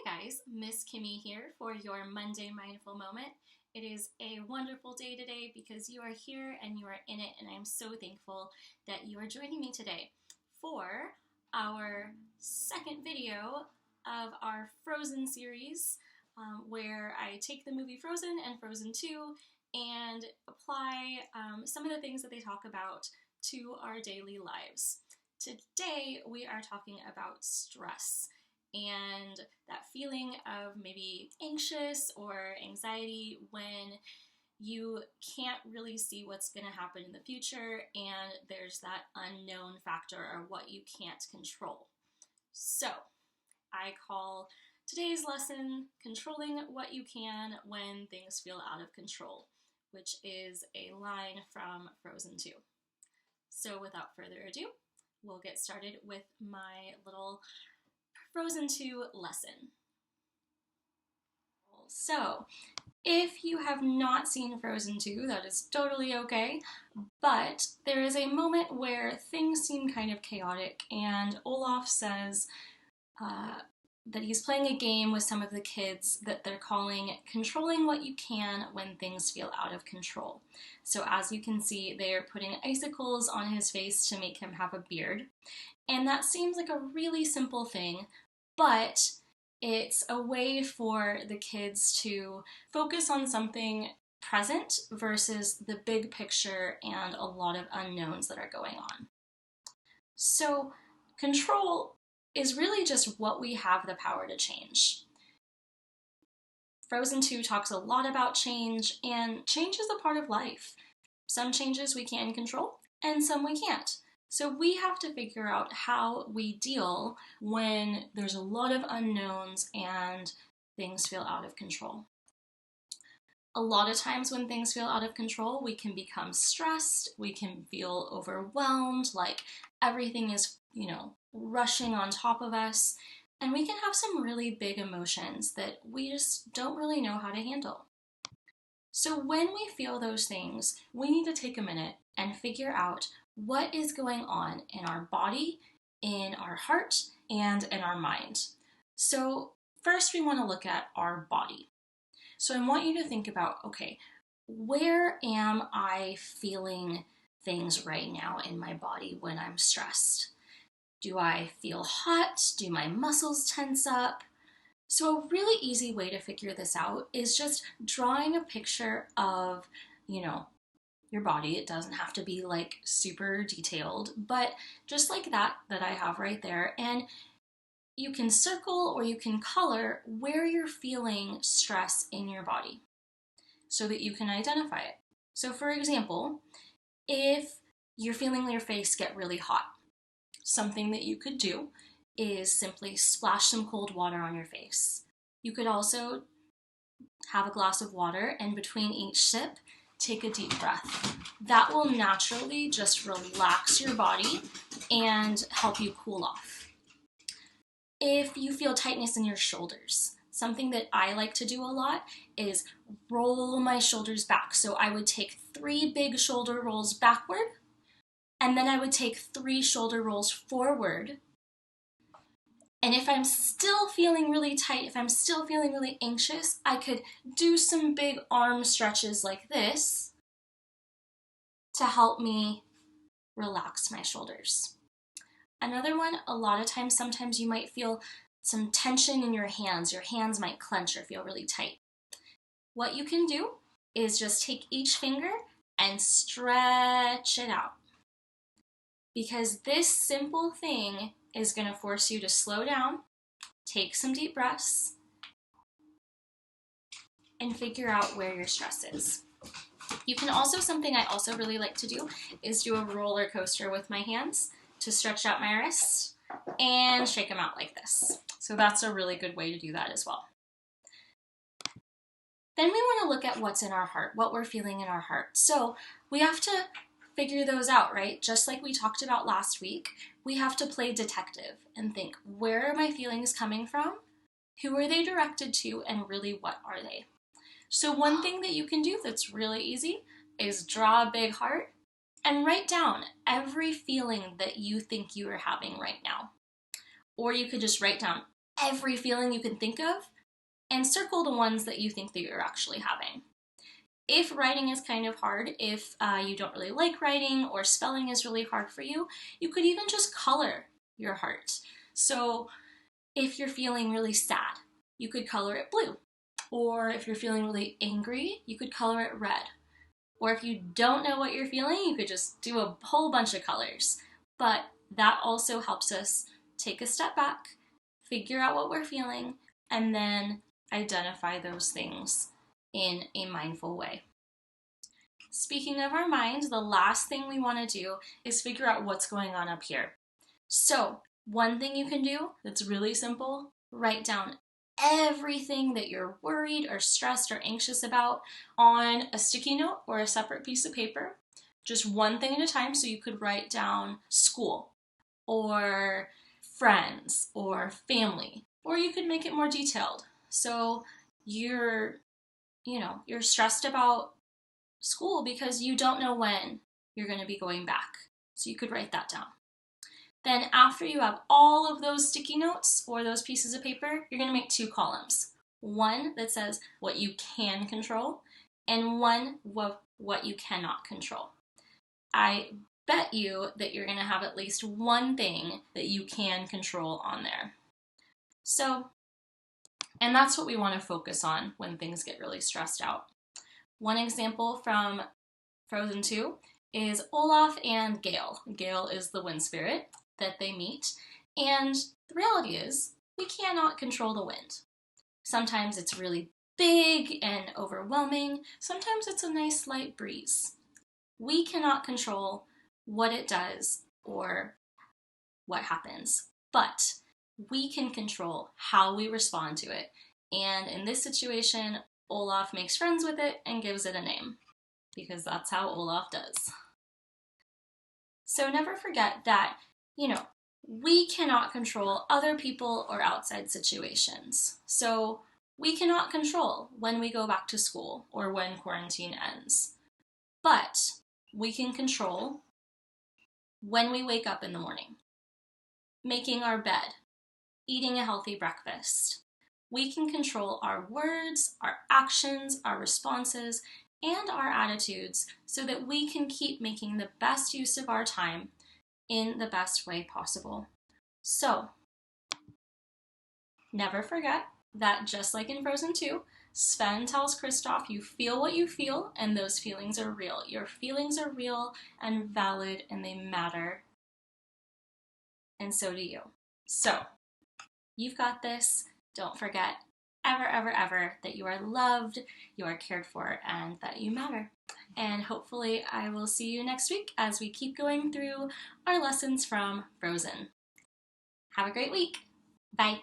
Hi guys, Miss Kimmy here for your Monday Mindful Moment. It is a wonderful day today because you are here and you are in it, and I'm so thankful that you are joining me today for our second video of our Frozen series, where I take the movie Frozen and Frozen 2 and apply some of the things that they talk about to our daily lives. Today we are talking about stress and that feeling of maybe anxious or anxiety when you can't really see what's going to happen in the future and there's that unknown factor or what you can't control. So I call today's lesson Controlling What You Can When Things Feel Out of Control, which is a line from Frozen 2. So without further ado, we'll get started with my little Frozen 2 lesson. So, if you have not seen Frozen 2, that is totally okay, but there is a moment where things seem kind of chaotic, and Olaf says that he's playing a game with some of the kids that they're calling Controlling What You Can When Things Feel Out of Control. So as you can see, they are putting icicles on his face to make him have a beard. And that seems like a really simple thing, but it's a way for the kids to focus on something present versus the big picture and a lot of unknowns that are going on. So control is really just what we have the power to change. Frozen 2 talks a lot about change, and change is a part of life. Some changes we can control, and some we can't. So we have to figure out how we deal when there's a lot of unknowns and things feel out of control. A lot of times when things feel out of control, we can become stressed, we can feel overwhelmed, like everything is, rushing on top of us, and we can have some really big emotions that we just don't really know how to handle. So when we feel those things, we need to take a minute and figure out what is going on in our body, in our heart, and in our mind. So first we want to look at our body. So I want you to think about, okay, where am I feeling things right now in my body when I'm stressed? Do I feel hot? Do my muscles tense up? So a really easy way to figure this out is just drawing a picture of, your body. It doesn't have to be like super detailed, but just like that I have right there. And you can circle or you can color where you're feeling stress in your body so that you can identify it. So for example, if you're feeling your face get really hot, something that you could do is simply splash some cold water on your face. You could also have a glass of water and between each sip, take a deep breath. That will naturally just relax your body and help you cool off. If you feel tightness in your shoulders, something that I like to do a lot is roll my shoulders back. So I would take 3 big shoulder rolls backward, and then I would take 3 shoulder rolls forward. And if I'm still feeling really tight, if I'm still feeling really anxious, I could do some big arm stretches like this to help me relax my shoulders. Another one, a lot of times, sometimes you might feel some tension in your hands. Your hands might clench or feel really tight. What you can do is just take each finger and stretch it out. Because this simple thing is going to force you to slow down, take some deep breaths, and figure out where your stress is. You can also, something I also really like to do is do a roller coaster with my hands to stretch out my wrists and shake them out like this. So that's a really good way to do that as well. Then we want to look at what's in our heart, what we're feeling in our heart. So we have to figure those out, right? Just like we talked about last week, we have to play detective and think, where are my feelings coming from? Who are they directed to? And really, what are they? So one thing that you can do that's really easy is draw a big heart and write down every feeling that you think you are having right now. Or you could just write down every feeling you can think of and circle the ones that you think that you're actually having. If writing is kind of hard, if you don't really like writing or spelling is really hard for you, you could even just color your heart. So if you're feeling really sad, you could color it blue. Or if you're feeling really angry, you could color it red. Or if you don't know what you're feeling, you could just do a whole bunch of colors. But that also helps us take a step back, figure out what we're feeling, and then identify those things in a mindful way. Speaking of our mind, the last thing we want to do is figure out what's going on up here. So, one thing you can do that's really simple, write down everything that you're worried or stressed or anxious about on a sticky note or a separate piece of paper. Just one thing at a time. So you could write down school or friends or family, or you could make it more detailed. So you're stressed about school because you don't know when you're going to be going back. So you could write that down. Then after you have all of those sticky notes or those pieces of paper, you're going to make 2 columns. One that says what you can control and one what you cannot control. I bet you that you're going to have at least one thing that you can control on there. So, and that's what we want to focus on when things get really stressed out. One example from Frozen 2 is Olaf and Gale. Gale is the wind spirit that they meet, and the reality is we cannot control the wind. Sometimes it's really big and overwhelming. Sometimes it's a nice light breeze. We cannot control what it does or what happens, but we can control how we respond to it. And in this situation, Olaf makes friends with it and gives it a name, because that's how Olaf does. So never forget that, we cannot control other people or outside situations. So we cannot control when we go back to school or when quarantine ends. But we can control when we wake up in the morning, making our bed, eating a healthy breakfast. We can control our words, our actions, our responses, and our attitudes so that we can keep making the best use of our time in the best way possible. So, never forget that just like in Frozen 2, Sven tells Kristoff, you feel what you feel, and those feelings are real. Your feelings are real and valid, and they matter. And so do you. So, you've got this. Don't forget ever, ever, ever that you are loved, you are cared for, and that you matter. And hopefully I will see you next week as we keep going through our lessons from Frozen. Have a great week. Bye.